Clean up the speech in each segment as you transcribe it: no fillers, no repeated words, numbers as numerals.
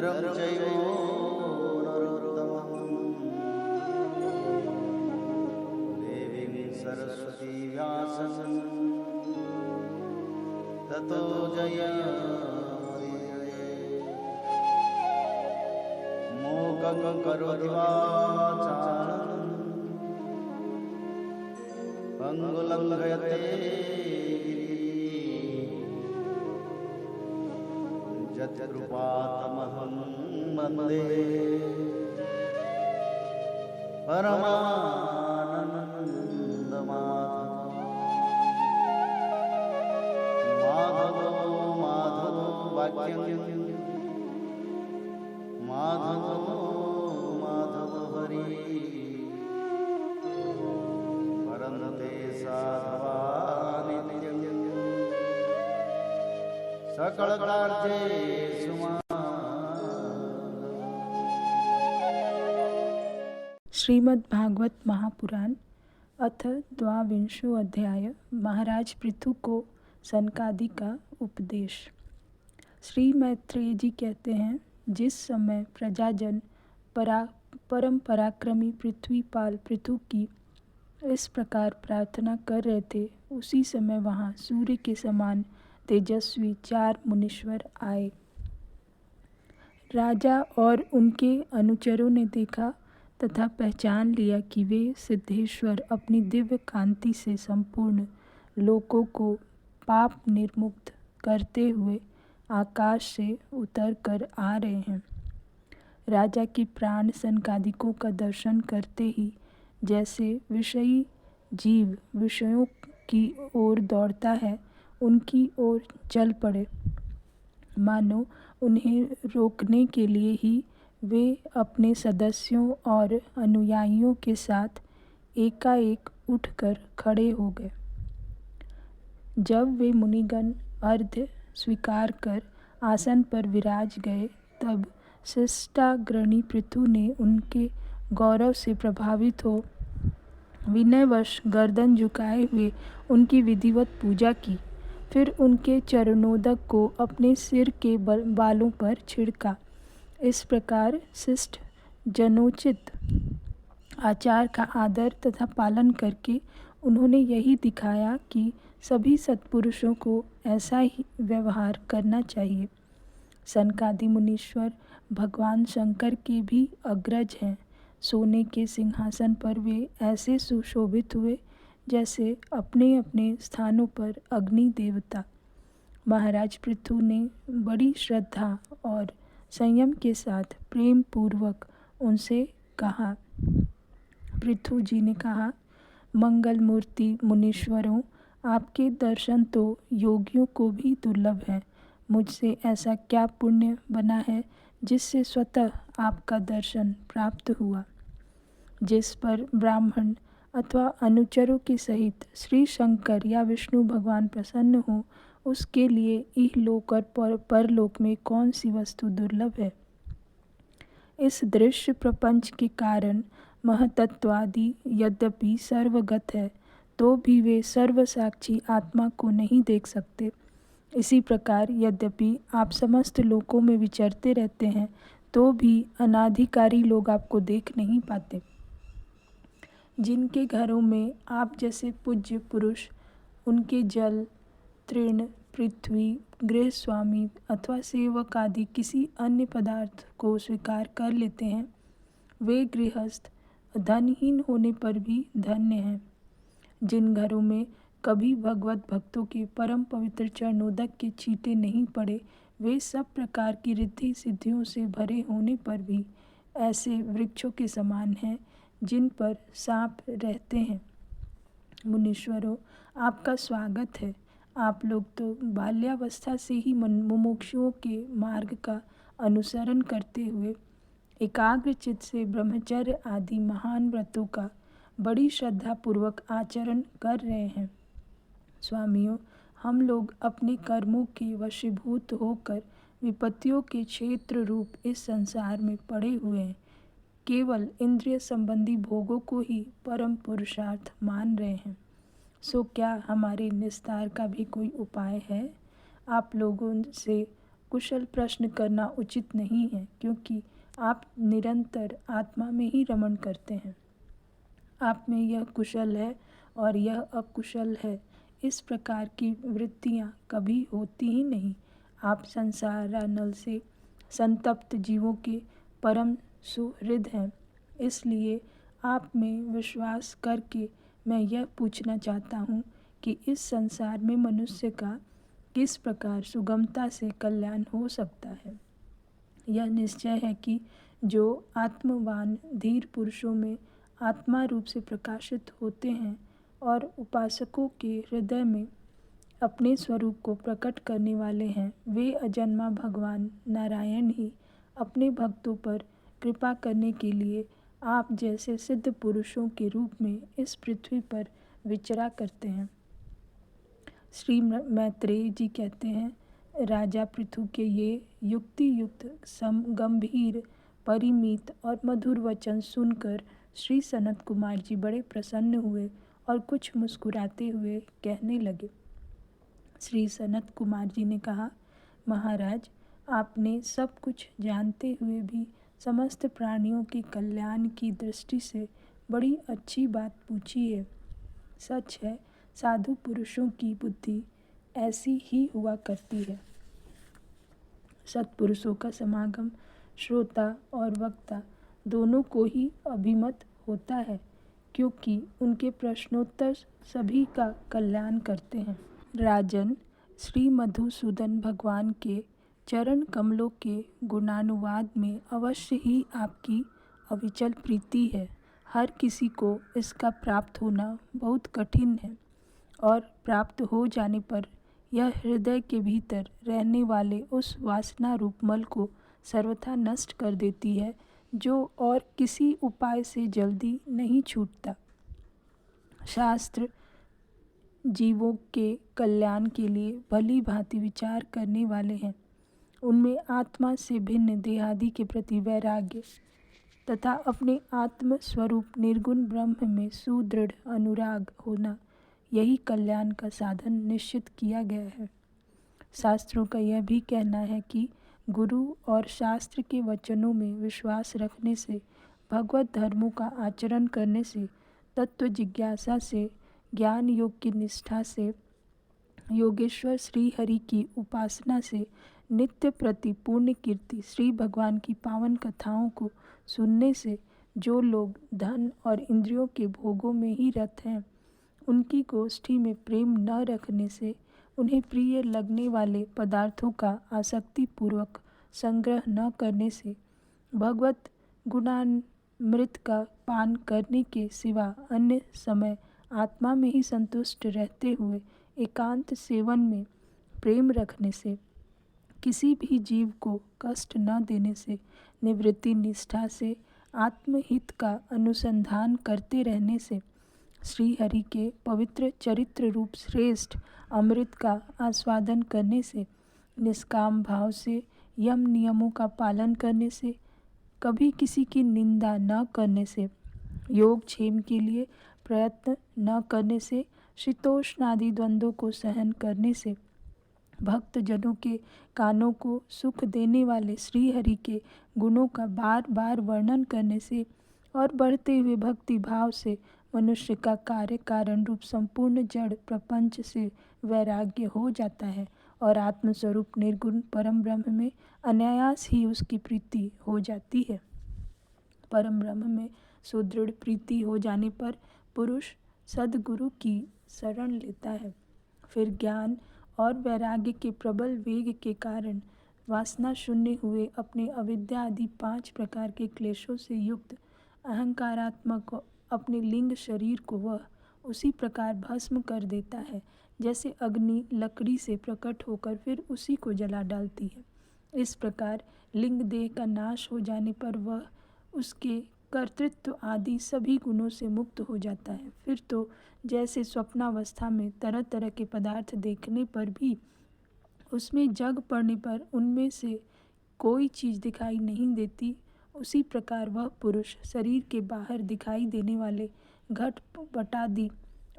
धर्म चैव नरोत्तमम् देवीं सरस्वती व्यासं ततो जयमुदीरये। मोकं करोति वाचालं पंगुलंघयते यत्कृपातमहं वन्दे परमानन्दमाधवं। माधवो वाक्यं माधवो हरि वरन्दते साधवा नित्यं सकलकार्येषु मां। श्रीमद् भागवत महापुराण अथ द्वाविंशो अध्याय। महाराज पृथु को सनकादि का उपदेश। श्री मैत्रेय जी कहते हैं, जिस समय प्रजाजन परम पराक्रमी पृथ्वीपाल पृथु की इस प्रकार प्रार्थना कर रहे थे, उसी समय वहाँ सूर्य के समान तेजस्वी 4 मुनीश्वर आए। राजा और उनके अनुचरों ने देखा तथा पहचान लिया कि वे सिद्धेश्वर अपनी दिव्य कांति से संपूर्ण लोकों को पाप निर्मुक्त करते हुए आकाश से उतर कर आ रहे हैं। राजा के प्राण सनकादिकों का दर्शन करते ही जैसे विषयी जीव विषयों की ओर दौड़ता है, उनकी ओर चल पड़े, मानो उन्हें रोकने के लिए ही वे अपने सदस्यों और अनुयायियों के साथ एकाएक उठकर खड़े हो गए। जब वे मुनिगण अर्घ्य स्वीकार कर आसन पर विराज गए, तब शिष्टाग्रणी पृथु ने उनके गौरव से प्रभावित हो विनयवश गर्दन झुकाए हुए उनकी विधिवत पूजा की। फिर उनके चरणोदक को अपने सिर के बालों पर छिड़का। इस प्रकार शिष्ट जनोचित आचार का आदर तथा पालन करके उन्होंने यही दिखाया कि सभी सत्पुरुषों को ऐसा ही व्यवहार करना चाहिए। सनकादि मुनीश्वर भगवान शंकर के भी अग्रज हैं। सोने के सिंहासन पर वे ऐसे सुशोभित हुए जैसे अपने अपने स्थानों पर अग्नि देवता। महाराज पृथु ने बड़ी श्रद्धा और संयम के साथ प्रेम पूर्वक उनसे कहा। पृथु जी ने कहा, मंगल मूर्ति मुनीश्वरों, आपके दर्शन तो योगियों को भी दुर्लभ है। मुझसे ऐसा क्या पुण्य बना है जिससे स्वतः आपका दर्शन प्राप्त हुआ। जिस पर ब्राह्मण अथवा अनुचरों के सहित श्री शंकर या विष्णु भगवान प्रसन्न हो, उसके लिए इहलोक और परलोक में कौन सी वस्तु दुर्लभ है। इस दृश्य प्रपंच के कारण महतत्वादि यद्यपि सर्वगत है, तो भी वे सर्वसाक्षी आत्मा को नहीं देख सकते। इसी प्रकार यद्यपि आप समस्त लोकों में विचरते रहते हैं, तो भी अनाधिकारी लोग आपको देख नहीं पाते। जिनके घरों में आप जैसे पूज्य पुरुष उनके जल, तृण, पृथ्वी, गृह स्वामी अथवा सेवक आदि किसी अन्य पदार्थ को स्वीकार कर लेते हैं, वे गृहस्थ धनहीन होने पर भी धन्य हैं। जिन घरों में कभी भगवत भक्तों के परम पवित्र चरणोदक के छींटे नहीं पड़े, वे सब प्रकार की रिद्धि सिद्धियों से भरे होने पर भी ऐसे वृक्षों के समान हैं जिन पर सांप रहते हैं। मुनीश्वरों, आपका स्वागत है। आप लोग तो बाल्यावस्था से ही मुमुक्षुओं के मार्ग का अनुसरण करते हुए एकाग्र चित्त से ब्रह्मचर्य आदि महान व्रतों का बड़ी श्रद्धापूर्वक आचरण कर रहे हैं। स्वामियों, हम लोग अपने कर्मों के वशीभूत होकर विपत्तियों के क्षेत्र रूप इस संसार में पड़े हुए हैं। केवल इंद्रिय संबंधी भोगों को ही परम पुरुषार्थ मान रहे हैं। सो क्या हमारे निस्तार का भी कोई उपाय है? आप लोगों से कुशल प्रश्न करना उचित नहीं है, क्योंकि आप निरंतर आत्मा में ही रमण करते हैं। आप में यह कुशल है और यह अकुशल है, इस प्रकार की वृत्तियाँ कभी होती ही नहीं। आप संसारानल से संतप्त जीवों के परम सुहृद हैं। इसलिए आप में विश्वास करके मैं यह पूछना चाहता हूँ कि इस संसार में मनुष्य का किस प्रकार सुगमता से कल्याण हो सकता है। यह निश्चय है कि जो आत्मवान धीर पुरुषों में आत्मा रूप से प्रकाशित होते हैं और उपासकों के हृदय में अपने स्वरूप को प्रकट करने वाले हैं, वे अजन्मा भगवान नारायण ही अपने भक्तों पर कृपा करने के लिए आप जैसे सिद्ध पुरुषों के रूप में इस पृथ्वी पर विचरा करते हैं। श्री मैत्रेय जी कहते हैं, राजा पृथु के ये युक्ति युक्त गंभीर परिमित और मधुर वचन सुनकर श्री सनत कुमार जी बड़े प्रसन्न हुए और कुछ मुस्कुराते हुए कहने लगे। श्री सनत कुमार जी ने कहा, महाराज, आपने सब कुछ जानते हुए भी समस्त प्राणियों के कल्याण की दृष्टि से बड़ी अच्छी बात पूछी है। सच है, साधु पुरुषों की बुद्धि ऐसी ही हुआ करती है। सत्पुरुषों का समागम श्रोता और वक्ता दोनों को ही अभिमत होता है, क्योंकि उनके प्रश्नोत्तर सभी का कल्याण करते हैं। राजन, श्री मधुसूदन भगवान के चरण कमलों के गुणानुवाद में अवश्य ही आपकी अविचल प्रीति है। हर किसी को इसका प्राप्त होना बहुत कठिन है, और प्राप्त हो जाने पर यह हृदय के भीतर रहने वाले उस वासना रूप मल को सर्वथा नष्ट कर देती है, जो और किसी उपाय से जल्दी नहीं छूटता। शास्त्र जीवों के कल्याण के लिए भली भांति विचार करने वाले हैं। उनमें आत्मा से भिन्न देहादि के प्रति वैराग्य तथा अपने आत्म स्वरूप निर्गुण ब्रह्म में सुदृढ़ अनुराग होना, यही कल्याण का साधन निश्चित किया गया है। शास्त्रों का यह भी कहना है कि गुरु और शास्त्र के वचनों में विश्वास रखने से, भगवत धर्मों का आचरण करने से, तत्व जिज्ञासा से, ज्ञान योग की निष्ठा से, योगेश्वर श्री हरि की उपासना से, नित्य प्रति पूर्ण कीर्ति श्री भगवान की पावन कथाओं को सुनने से, जो लोग धन और इंद्रियों के भोगों में ही रत हैं, उनकी गोष्ठी में प्रेम न रखने से, उन्हें प्रिय लगने वाले पदार्थों का आसक्तिपूर्वक संग्रह न करने से, भगवत गुणामृत का पान करने के सिवा अन्य समय आत्मा में ही संतुष्ट रहते हुए एकांत सेवन में प्रेम रखने से, किसी भी जीव को कष्ट न देने से, निवृत्ति निष्ठा से, आत्महित का अनुसंधान करते रहने से, श्री हरि के पवित्र चरित्र रूप श्रेष्ठ अमृत का आस्वादन करने से, निष्काम भाव से यम नियमों का पालन करने से, कभी किसी की निंदा न करने से, योग क्षेम के लिए प्रयत्न न करने से, शीतोष्णादि द्वंद्वों को सहन करने से, भक्त जनों के कानों को सुख देने वाले श्री हरि के गुणों का बार बार वर्णन करने से, और बढ़ते हुए भक्ति भाव से मनुष्य का कार्य कारण रूप संपूर्ण जड़ प्रपंच से वैराग्य हो जाता है, और आत्मस्वरूप निर्गुण परम ब्रह्म में अनायास ही उसकी प्रीति हो जाती है। परम ब्रह्म में सुदृढ़ प्रीति हो जाने पर पुरुष सद्गुरु की शरण लेता है। फिर ज्ञान और वैराग्य के प्रबल वेग के कारण वासना शून्य हुए अपने अविद्या आदि 5 प्रकार के क्लेशों से युक्त अहंकारात्मक अपने लिंग शरीर को वह उसी प्रकार भस्म कर देता है, जैसे अग्नि लकड़ी से प्रकट होकर फिर उसी को जला डालती है। इस प्रकार लिंग देह का नाश हो जाने पर वह उसके कर्तृत्व आदि सभी गुणों से मुक्त हो जाता है। फिर तो जैसे स्वप्नावस्था में तरह तरह के पदार्थ देखने पर भी उसमें जग पड़ने पर उनमें से कोई चीज़ दिखाई नहीं देती, उसी प्रकार वह पुरुष शरीर के बाहर दिखाई देने वाले घट पटादि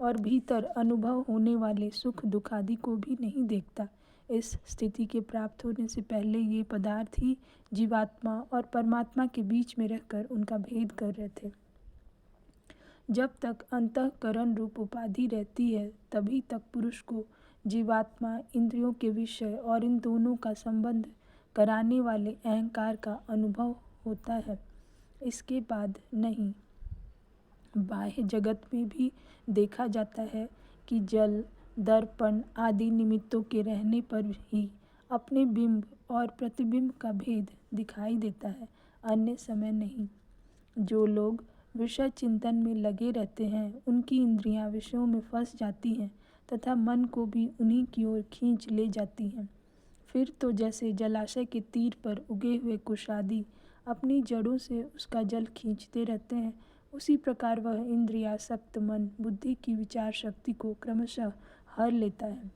और भीतर अनुभव होने वाले सुख दुखादि को भी नहीं देखता। इस स्थिति के प्राप्त होने से पहले ये पदार्थ ही जीवात्मा और परमात्मा के बीच में रहकर उनका भेद कर रहे थे। जब तक अंतःकरण रूप उपाधि रहती है तभी तक पुरुष को जीवात्मा, इंद्रियों के विषय और इन दोनों का संबंध कराने वाले अहंकार का अनुभव होता है। इसके बाद नहीं। बाह्य जगत में भी देखा जाता है कि जल, दर्पण आदि निमित्तों के रहने पर ही अपने बिंब और प्रतिबिंब का भेद दिखाई देता है, अन्य समय नहीं। जो लोग विषय चिंतन में लगे रहते हैं उनकी इंद्रियां विषयों में फंस जाती हैं तथा मन को भी उन्हीं की ओर खींच ले जाती हैं। फिर तो जैसे जलाशय के तीर पर उगे हुए कुश आदि अपनी जड़ों से उसका जल खींचते रहते हैं, उसी प्रकार वह इंद्रियासक्त मन बुद्धि की विचार शक्ति को क्रमशः हर लेता है।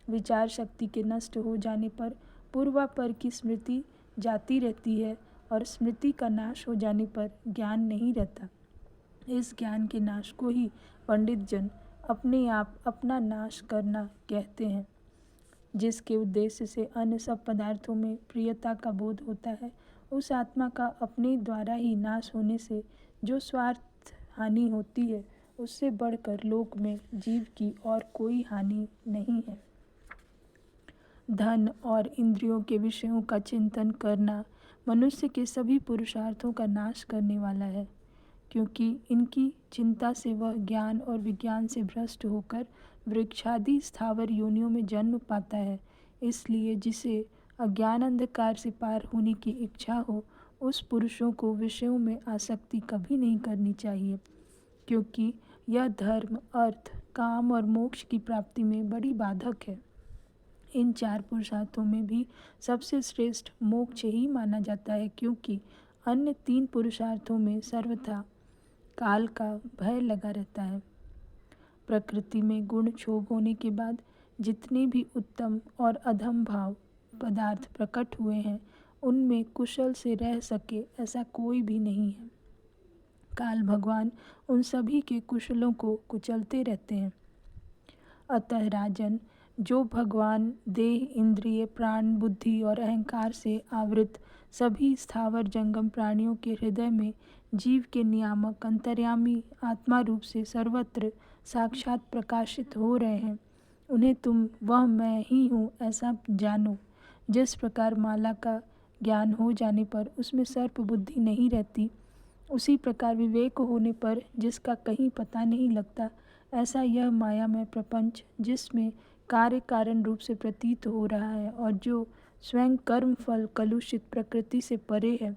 विचार शक्ति के नष्ट हो जाने पर पूर्वापर की स्मृति जाती रहती है और स्मृति का नाश हो जाने पर ज्ञान नहीं रहता। इस ज्ञान के नाश को ही पंडित जन अपने आप अपना नाश करना कहते हैं। जिसके उद्देश्य से अन्य सब पदार्थों में प्रियता का बोध होता है, उस आत्मा का अपने द्वारा ही नाश होने से जो स्वार्थ हानि होती है, उससे बढ़कर लोक में जीव की और कोई हानि नहीं है। धन और इंद्रियों के विषयों का चिंतन करना मनुष्य के सभी पुरुषार्थों का नाश करने वाला है, क्योंकि इनकी चिंता से वह ज्ञान और विज्ञान से भ्रष्ट होकर वृक्षादि स्थावर योनियों में जन्म पाता है। इसलिए जिसे अज्ञान अंधकार से पार होने की इच्छा हो, उस पुरुषों को विषयों में आसक्ति कभी नहीं करनी चाहिए, क्योंकि यह धर्म, अर्थ, काम और मोक्ष की प्राप्ति में बड़ी बाधक है। इन चार पुरुषार्थों में भी सबसे श्रेष्ठ मोक्ष ही माना जाता है, क्योंकि अन्य तीन पुरुषार्थों में सर्वथा काल का भय लगा रहता है। प्रकृति में गुण क्षोभ होने के बाद जितने भी उत्तम और अधम भाव पदार्थ प्रकट हुए हैं, उनमें कुशल से रह सके ऐसा कोई भी नहीं है। काल भगवान उन सभी के कुशलों को कुचलते रहते हैं। अतः राजन, जो भगवान देह, इंद्रिय, प्राण, बुद्धि और अहंकार से आवृत सभी स्थावर जंगम प्राणियों के हृदय में जीव के नियामक अंतर्यामी आत्मा रूप से सर्वत्र साक्षात प्रकाशित हो रहे हैं, उन्हें तुम वह मैं ही हूँ ऐसा जानो। जिस प्रकार माला का ज्ञान हो जाने पर उसमें सर्प बुद्धि नहीं रहती, उसी प्रकार विवेक होने पर जिसका कहीं पता नहीं लगता, ऐसा यह माया में प्रपंच जिसमें कार्य कारण रूप से प्रतीत हो रहा है और जो स्वयं कर्म फल कलुषित प्रकृति से परे है,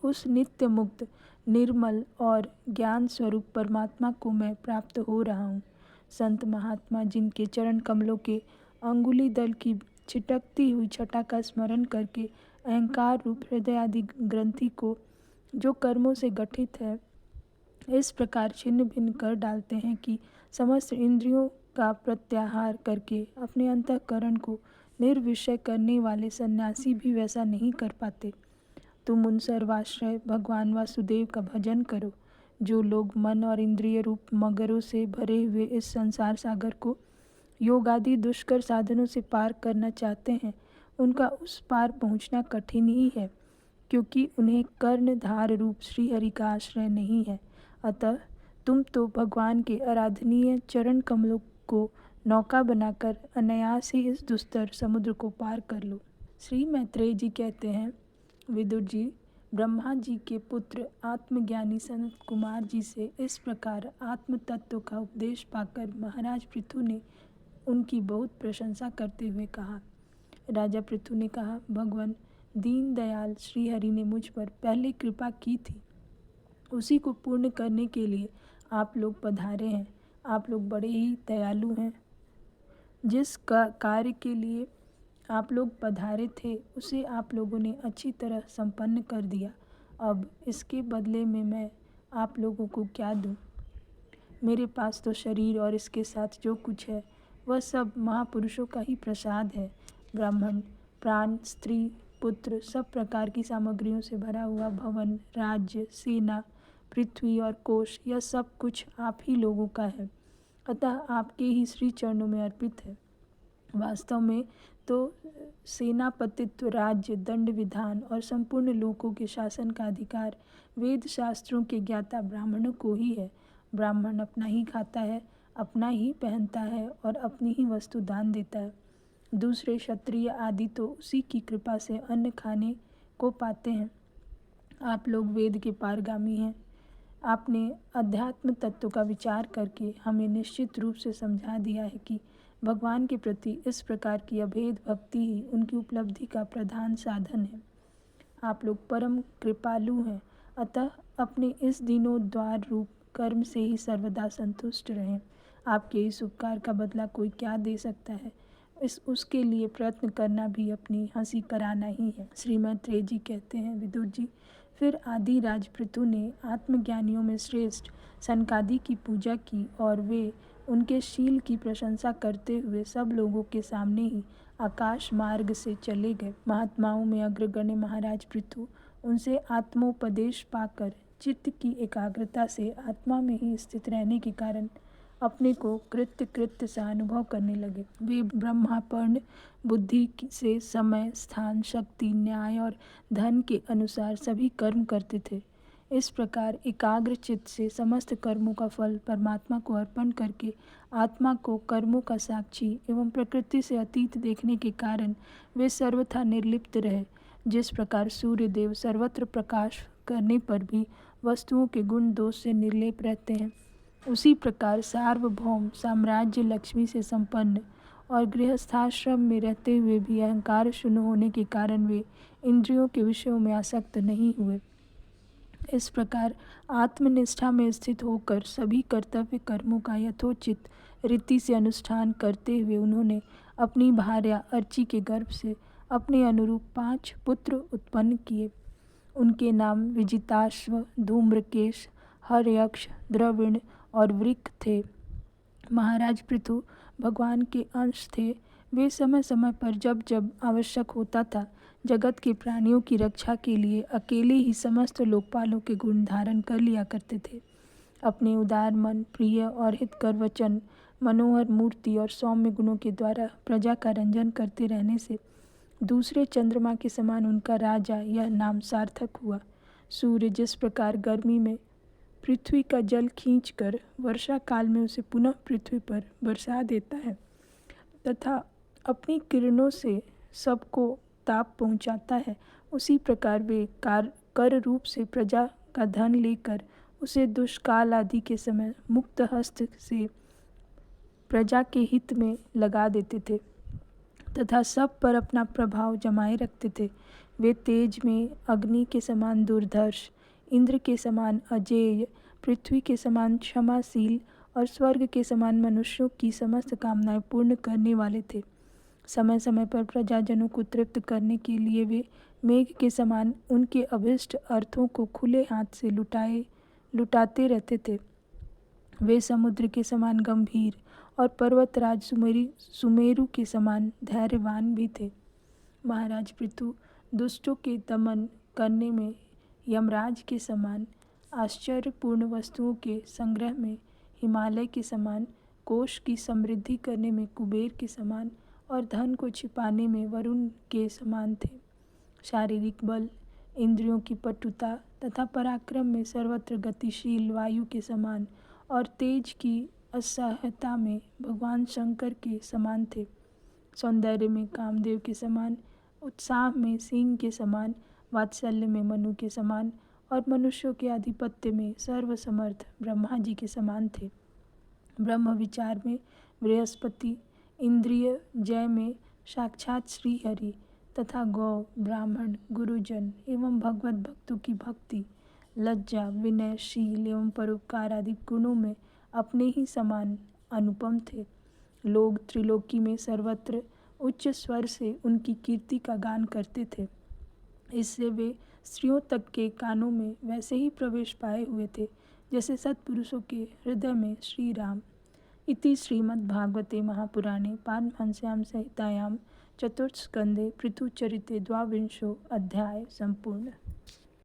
उस नित्य मुक्त निर्मल और ज्ञान स्वरूप परमात्मा को मैं प्राप्त हो रहा हूँ। संत महात्मा जिनके चरण कमलों के अंगुली दल की छिटकती हुई छटा का स्मरण करके अहंकार रूप हृदय आदि ग्रंथि को जो कर्मों से गठित है इस प्रकार छिन्न भिन्न कर डालते हैं कि समस्त इंद्रियों का प्रत्याहार करके अपने अंतःकरण को निर्विषय करने वाले सन्यासी भी वैसा नहीं कर पाते। तुम उन सर्वाश्रय भगवान वासुदेव का भजन करो। जो लोग मन और इंद्रिय रूप मगरों से भरे हुए इस संसार सागर को योग आदि दुष्कर साधनों से पार करना चाहते हैं, उनका उस पार पहुंचना कठिन ही है, क्योंकि उन्हें कर्णधार रूप श्रीहरि का आश्रय नहीं है। अतः तुम तो भगवान के आराधनीय चरण कमलों को नौका बनाकर अनायास ही इस दुस्तर समुद्र को पार कर लो। श्री मैत्रेय जी कहते हैं, विदुर जी, ब्रह्मा जी के पुत्र आत्मज्ञानी सनत कुमार जी से इस प्रकार आत्म तत्व का उपदेश पाकर महाराज पृथु ने उनकी बहुत प्रशंसा करते हुए कहा। राजा पृथु ने कहा, भगवान दीनदयाल श्रीहरि ने मुझ पर पहले कृपा की थी, उसी को पूर्ण करने के लिए आप लोग पधारे हैं। आप लोग बड़े ही दयालु हैं। जिस कार्य के लिए आप लोग पधारे थे उसे आप लोगों ने अच्छी तरह संपन्न कर दिया। अब इसके बदले में मैं आप लोगों को क्या दूं? मेरे पास तो शरीर और इसके साथ जो कुछ है वह सब महापुरुषों का ही प्रसाद है। ब्राह्मण, प्राण, स्त्री, पुत्र, सब प्रकार की सामग्रियों से भरा हुआ भवन, राज्य, सेना, पृथ्वी और कोश, यह सब कुछ आप ही लोगों का है, अतः आपके ही श्री चरणों में अर्पित है। वास्तव में तो सेनापतित्व, राज्य, दंड विधान और संपूर्ण लोकों के शासन का अधिकार वेद शास्त्रों के ज्ञाता ब्राह्मणों को ही है। ब्राह्मण अपना ही खाता है, अपना ही पहनता है और अपनी ही वस्तु दान देता है। दूसरे क्षत्रिय आदि तो उसी की कृपा से अन्न खाने को पाते हैं। आप लोग वेद के पारगामी हैं। आपने अध्यात्म तत्व का विचार करके हमें निश्चित रूप से समझा दिया है कि भगवान के प्रति इस प्रकार की अभेद भक्ति ही उनकी उपलब्धि का प्रधान साधन है। आप लोग परम कृपालु हैं, अतः अपने इस दीनोद्धार रूप कर्म से ही सर्वदा संतुष्ट रहें। आपके इस उपकार का बदला कोई क्या दे सकता है? उसके लिए प्रयत्न करना भी अपनी हंसी कराना ही है। श्री मैत्रेय जी कहते हैं, विदुर जी, फिर आदि राज पृथु ने आत्मज्ञानियों में श्रेष्ठ सनकादि की पूजा की और वे उनके शील की प्रशंसा करते हुए सब लोगों के सामने ही आकाश मार्ग से चले गए। महात्माओं में अग्रगण्य महाराज पृथु उनसे आत्मोपदेश पाकर चित्त की एकाग्रता से आत्मा में ही स्थित रहने के कारण अपने को कृत्य सा अनुभव करने लगे। वे ब्रह्मापर्ण बुद्धि से समय, स्थान, शक्ति, न्याय और धन के अनुसार सभी कर्म करते थे। इस प्रकार एकाग्र चित्त से समस्त कर्मों का फल परमात्मा को अर्पण करके आत्मा को कर्मों का साक्षी एवं प्रकृति से अतीत देखने के कारण वे सर्वथा निर्लिप्त रहे। जिस प्रकार सूर्य देव सर्वत्र प्रकाश करने पर भी वस्तुओं के गुण दोष से निर्लेप रहते हैं, उसी प्रकार सार्वभौम साम्राज्य लक्ष्मी से संपन्न और गृहस्थाश्रम में रहते हुए भी अहंकार शून्य होने के कारण वे इंद्रियों के विषयों में आसक्त नहीं हुए। इस प्रकार आत्मनिष्ठा में स्थित होकर सभी कर्तव्य कर्मों का यथोचित रीति से अनुष्ठान करते हुए उन्होंने अपनी भार्या अर्ची के गर्भ से अपने अनुरूप 5 पुत्र उत्पन्न किए। उनके नाम विजिताश्व, धूम्रकेश, हर्यक्ष, द्रविण और वृक थे। महाराज पृथु भगवान के अंश थे। वे समय समय पर जब जब आवश्यक होता था जगत के प्राणियों की रक्षा के लिए अकेले ही समस्त लोकपालों के गुण धारण कर लिया करते थे। अपने उदार मन, प्रिय और हितकर वचन, मनोहर मूर्ति और सौम्य गुणों के द्वारा प्रजा का रंजन करते रहने से दूसरे चंद्रमा के समान उनका राजा यह नाम सार्थक हुआ। सूर्य जिस प्रकार गर्मी में पृथ्वी का जल खींचकर वर्षा काल में उसे पुनः पृथ्वी पर बरसा देता है तथा अपनी किरणों से सबको ताप पहुंचाता है, उसी प्रकार वे कर रूप से प्रजा का धन लेकर उसे दुष्काल आदि के समय मुक्त हस्त से प्रजा के हित में लगा देते थे तथा सब पर अपना प्रभाव जमाए रखते थे। वे तेज में अग्नि के समान दुर्धर्ष, इंद्र के समान अजेय, पृथ्वी के समान क्षमाशील और स्वर्ग के समान मनुष्यों की समस्त कामनाएं पूर्ण करने वाले थे। समय समय पर प्रजाजनों को तृप्त करने के लिए वे मेघ के समान उनके अभिष्ट अर्थों को खुले हाथ से लुटाते रहते थे। वे समुद्र के समान गंभीर और पर्वतराज सुमेरु के समान धैर्यवान भी थे। महाराज पृथु दुष्टों के दमन करने में यमराज के समान, आश्चर्यपूर्ण वस्तुओं के संग्रह में हिमालय के समान, कोष की समृद्धि करने में कुबेर के समान और धन को छिपाने में वरुण के समान थे। शारीरिक बल, इंद्रियों की पटुता तथा पराक्रम में सर्वत्र गतिशील वायु के समान और तेज की असह्यता में भगवान शंकर के समान थे। सौंदर्य में कामदेव के समान, उत्साह में सिंह के समान, वात्सल्य में मनु के समान और मनुष्यों के आधिपत्य में सर्वसमर्थ ब्रह्मा जी के समान थे। ब्रह्म विचार में बृहस्पति, इंद्रिय जय में साक्षात श्री हरि तथा गौ, ब्राह्मण, गुरुजन एवं भगवत भक्तों की भक्ति, लज्जा, विनय, शील एवं परोपकार आदि गुणों में अपने ही समान अनुपम थे। लोग त्रिलोकी में सर्वत्र उच्च स्वर से उनकी कीर्ति का गान करते थे। इससे वे स्त्रियों तक के कानों में वैसे ही प्रवेश पाए हुए थे जैसे सत्पुरुषों के हृदय में श्री राम। इति श्रीमद्भागवते महापुराणे पारमहंस्यां संहितायां चतुर्थ स्कंदे पृथुचरिते द्वाविंशो अध्याय संपूर्ण।